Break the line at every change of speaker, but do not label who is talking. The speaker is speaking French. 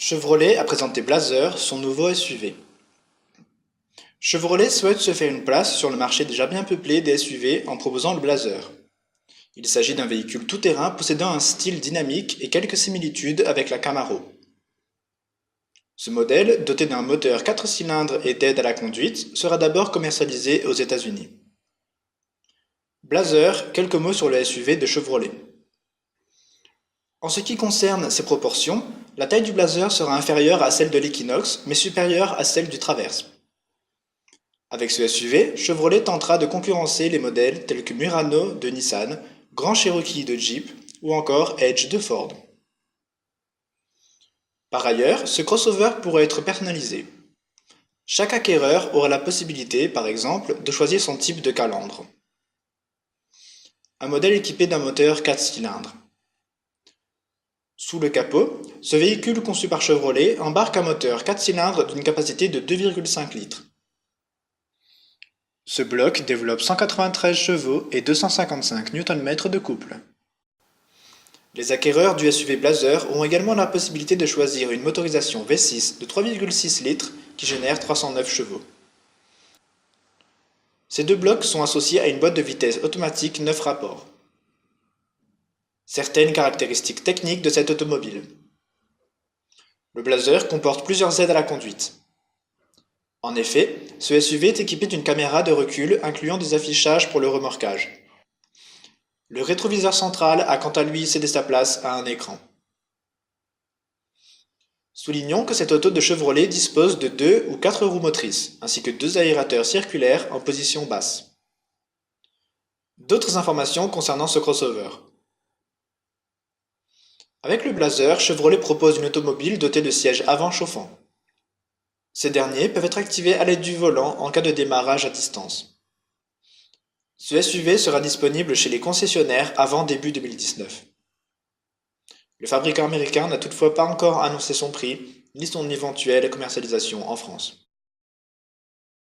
Chevrolet a présenté Blazer, son nouveau SUV. Chevrolet souhaite se faire une place sur le marché déjà bien peuplé des SUV en proposant le Blazer. Il s'agit d'un véhicule tout-terrain possédant un style dynamique et quelques similitudes avec la Camaro. Ce modèle, doté d'un moteur 4 cylindres et d'aide à la conduite, sera d'abord commercialisé aux États-Unis. Blazer, quelques mots sur le SUV de Chevrolet. En ce qui concerne ses proportions, la taille du Blazer sera inférieure à celle de l'Equinox, mais supérieure à celle du Traverse. Avec ce SUV, Chevrolet tentera de concurrencer les modèles tels que Murano de Nissan, Grand Cherokee de Jeep ou encore Edge de Ford. Par ailleurs, ce crossover pourra être personnalisé. Chaque acquéreur aura la possibilité, par exemple, de choisir son type de calandre. Un modèle équipé d'un moteur 4 cylindres. Sous le capot, ce véhicule conçu par Chevrolet embarque un moteur 4 cylindres d'une capacité de 2,5 litres. Ce bloc développe 193 chevaux et 255 Nm de couple. Les acquéreurs du SUV Blazer auront également la possibilité de choisir une motorisation V6 de 3,6 litres qui génère 309 chevaux. Ces deux blocs sont associés à une boîte de vitesse automatique 9 rapports. Certaines caractéristiques techniques de cette automobile. Le Blazer comporte plusieurs aides à la conduite. En effet, ce SUV est équipé d'une caméra de recul incluant des affichages pour le remorquage. Le rétroviseur central a quant à lui cédé sa place à un écran. Soulignons que cette auto de Chevrolet dispose de 2 ou 4 roues motrices, ainsi que 2 aérateurs circulaires en position basse. D'autres informations concernant ce crossover. Avec le Blazer, Chevrolet propose une automobile dotée de sièges avant chauffants. Ces derniers peuvent être activés à l'aide du volant en cas de démarrage à distance. Ce SUV sera disponible chez les concessionnaires avant début 2019. Le fabricant américain n'a toutefois pas encore annoncé son prix, ni son éventuelle commercialisation en France.